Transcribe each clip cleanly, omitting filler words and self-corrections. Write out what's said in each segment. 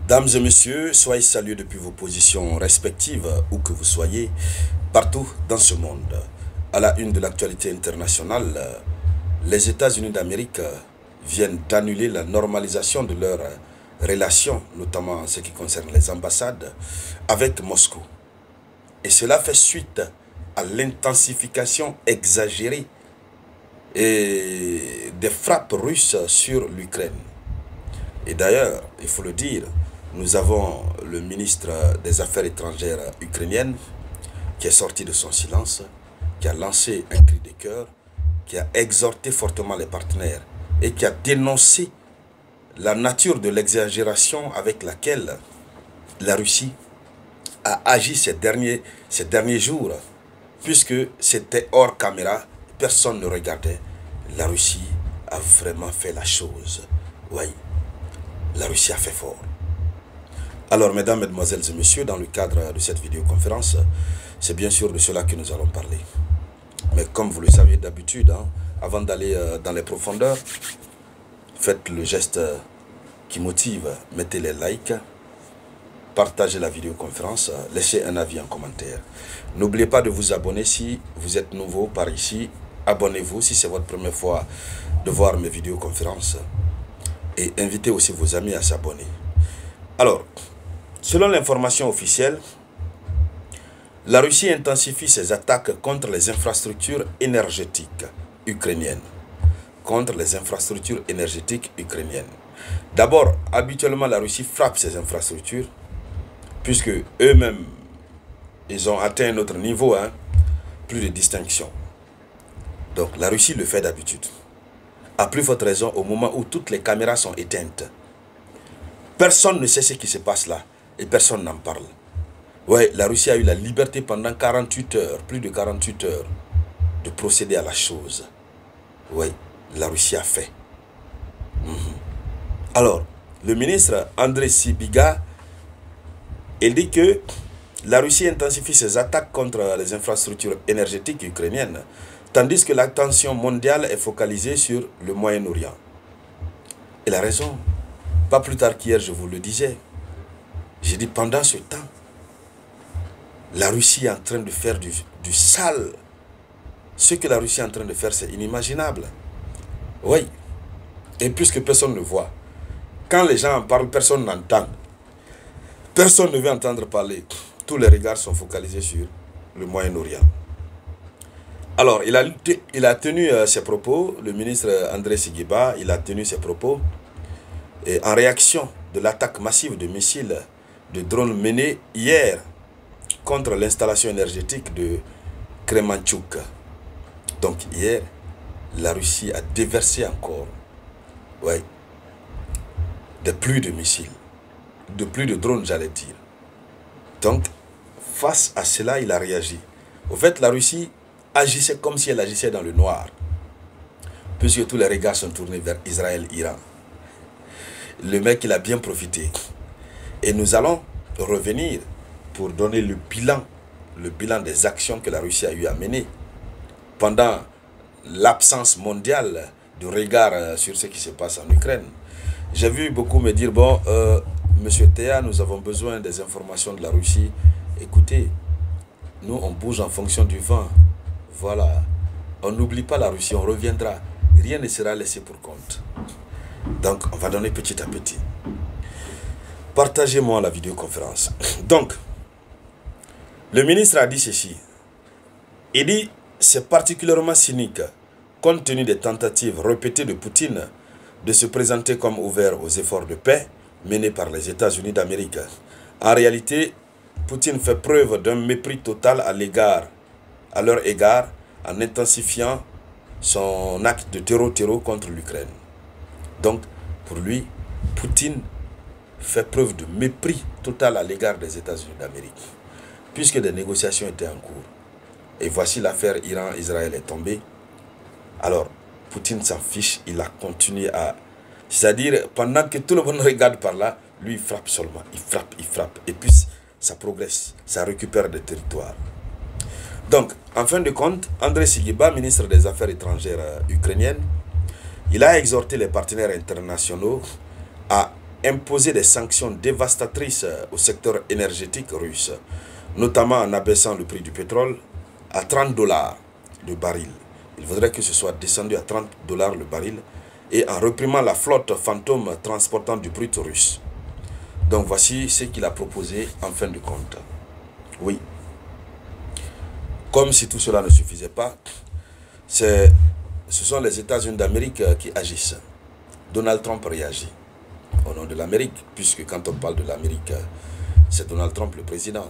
Dames et messieurs, soyez salués depuis vos positions respectives, où que vous soyez, partout dans ce monde. À la une de l'actualité internationale, les États-Unis d'Amérique viennent d'annuler la normalisation de leurs relations, notamment en ce qui concerne les ambassades, avec Moscou. Et cela fait suite à l'intensification exagérée des frappes russes sur l'Ukraine. Et d'ailleurs, il faut le dire, nous avons le ministre des Affaires étrangères ukrainienne qui est sorti de son silence, qui a lancé un cri de cœur, qui a exhorté fortement les partenaires et qui a dénoncé la nature de l'exagération avec laquelle la Russie a agi ces derniers jours, puisque c'était hors caméra, personne ne regardait. La Russie a vraiment fait la chose. Oui, la Russie a fait fort. Alors, mesdames, mesdemoiselles et messieurs, dans le cadre de cette vidéoconférence, c'est bien sûr de cela que nous allons parler. Mais comme vous le savez d'habitude, avant d'aller dans les profondeurs, faites le geste qui motive, mettez les likes, partagez la vidéoconférence, laissez un avis en commentaire. N'oubliez pas de vous abonner si vous êtes nouveau par ici. Abonnez-vous si c'est votre première fois de voir mes vidéoconférences. Et invitez aussi vos amis à s'abonner. Alors, selon l'information officielle, la Russie intensifie ses attaques contre les infrastructures énergétiques ukrainiennes. Contre les infrastructures énergétiques ukrainiennes. D'abord, habituellement, la Russie frappe ces infrastructures, puisque eux-mêmes, ils ont atteint un autre niveau, plus de distinction. Donc, la Russie le fait d'habitude. À plus forte raison, au moment où toutes les caméras sont éteintes. Personne ne sait ce qui se passe là, et personne n'en parle. Ouais, la Russie a eu la liberté pendant 48 heures, plus de 48 heures, de procéder à la chose. Oui, la Russie a fait. Alors, le ministre Andrei Sybiga, il dit que la Russie intensifie ses attaques contre les infrastructures énergétiques ukrainiennes, tandis que l'attention mondiale est focalisée sur le Moyen-Orient. Il a raison. Pas plus tard qu'hier, je vous le disais. J'ai dit, pendant ce temps, la Russie est en train de faire du sale. Ce que la Russie est en train de faire, c'est inimaginable. Oui. Et puisque personne ne voit, quand les gens en parlent, personne n'entend. Personne ne veut entendre parler. Tous les regards sont focalisés sur le Moyen-Orient. Alors, il a tenu ses propos, le ministre Andrei Sybiga, il a tenu ses propos et en réaction de l'attaque massive de missiles, de drones menés hier contre l'installation énergétique de Kremenchuk. Donc hier, la Russie a déversé encore des pluies de missiles, de pluies de drones, j'allais dire. Donc, face à cela, il a réagi. Au fait, la Russie agissait comme si elle agissait dans le noir, puisque tous les regards sont tournés vers Israël, Iran. Le mec, il a bien profité. Et nous allons revenir pour donner le bilan des actions que la Russie a eu à mener pendant l'absence mondiale de regard sur ce qui se passe en Ukraine. J'ai vu beaucoup me dire, bon, monsieur Théa, nous avons besoin des informations de la Russie. Écoutez, nous, on bouge en fonction du vent. Voilà. On n'oublie pas la Russie, on reviendra. Rien ne sera laissé pour compte. Donc, on va donner petit à petit. Partagez-moi la vidéoconférence. Donc, le ministre a dit ceci. Il dit, c'est particulièrement cynique, compte tenu des tentatives répétées de Poutine de se présenter comme ouvert aux efforts de paix menés par les États-Unis d'Amérique. En réalité, Poutine fait preuve d'un mépris total à leur égard en intensifiant son acte de terreau contre l'Ukraine. Donc, pour lui, Poutine fait preuve de mépris total à l'égard des États-Unis d'Amérique, puisque des négociations étaient en cours. Et voici l'affaire Iran-Israël est tombée. Alors, Poutine s'en fiche, il a continué à... C'est-à-dire, pendant que tout le monde regarde par là, lui, il frappe seulement. Il frappe. Et puis, ça progresse, ça récupère des territoires. Donc, en fin de compte, Andrei Sybiga, ministre des Affaires étrangères ukrainiennes, il a exhorté les partenaires internationaux à imposé des sanctions dévastatrices au secteur énergétique russe, notamment en abaissant le prix du pétrole à 30 dollars le baril. Il faudrait que ce soit descendu à 30 dollars le baril et en réprimant la flotte fantôme transportant du brut russe. Donc voici ce qu'il a proposé en fin de compte. Oui. Comme si tout cela ne suffisait pas, ce sont les États-Unis d'Amérique qui agissent. Donald Trump réagit au nom de l'Amérique, puisque quand on parle de l'Amérique, c'est Donald Trump le président.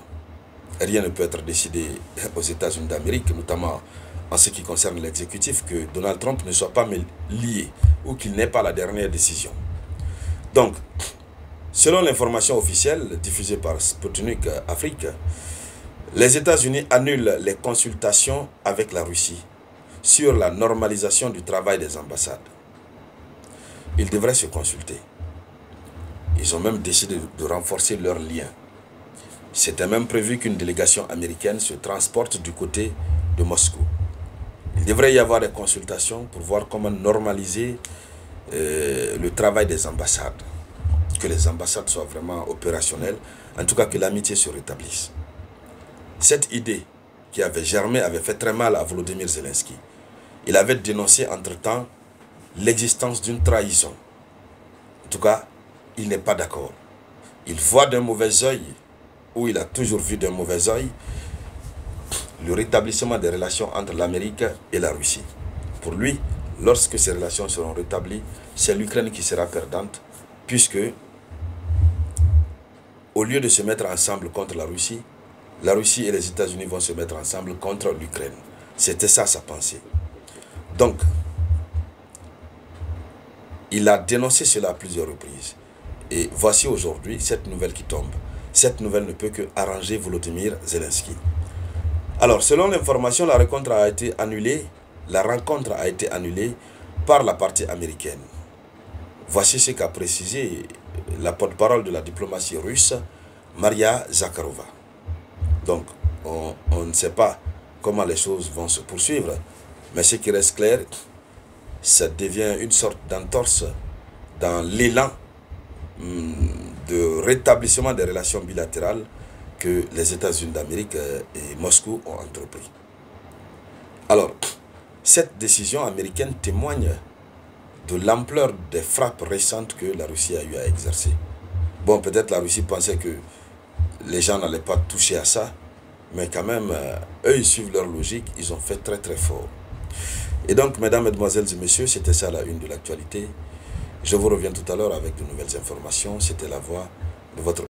Rien ne peut être décidé aux États-Unis d'Amérique, notamment en ce qui concerne l'exécutif, que Donald Trump ne soit pas lié ou qu'il n'ait pas la dernière décision. Donc, selon l'information officielle diffusée par Sputnik Afrique, les États-Unis annulent les consultations avec la Russie sur la normalisation du travail des ambassades. Ils devraient se consulter. Ils ont même décidé de renforcer leurs liens. C'était même prévu qu'une délégation américaine se transporte du côté de Moscou. Il devrait y avoir des consultations pour voir comment normaliser le travail des ambassades. Que les ambassades soient vraiment opérationnelles, en tout cas que l'amitié se rétablisse. Cette idée qui avait germé avait fait très mal à Volodymyr Zelensky. Il avait dénoncé entre-temps l'existence d'une trahison. En tout cas, il n'est pas d'accord. Il voit d'un mauvais œil, ou il a toujours vu d'un mauvais œil, le rétablissement des relations entre l'Amérique et la Russie. Pour lui, lorsque ces relations seront rétablies, c'est l'Ukraine qui sera perdante, puisque au lieu de se mettre ensemble contre la Russie et les États-Unis vont se mettre ensemble contre l'Ukraine. C'était ça sa pensée. Donc, il a dénoncé cela à plusieurs reprises. Et voici aujourd'hui cette nouvelle qui tombe. Cette nouvelle ne peut que arranger Volodymyr Zelensky. Alors, selon l'information, la rencontre a été annulée par la partie américaine. Voici ce qu'a précisé la porte-parole de la diplomatie russe, Maria Zakharova. Donc, on ne sait pas comment les choses vont se poursuivre, mais ce qui reste clair, ça devient une sorte d'entorse dans l'élan de rétablissement des relations bilatérales que les États-Unis d'Amérique et Moscou ont entrepris. Alors, cette décision américaine témoigne de l'ampleur des frappes récentes que la Russie a eu à exercer. Bon, peut-être la Russie pensait que les gens n'allaient pas toucher à ça, mais quand même, eux, ils suivent leur logique, ils ont fait très très fort. Et donc, mesdames, mesdemoiselles et messieurs, c'était ça la une de l'actualité. Je vous reviens tout à l'heure avec de nouvelles informations. C'était la voix de votre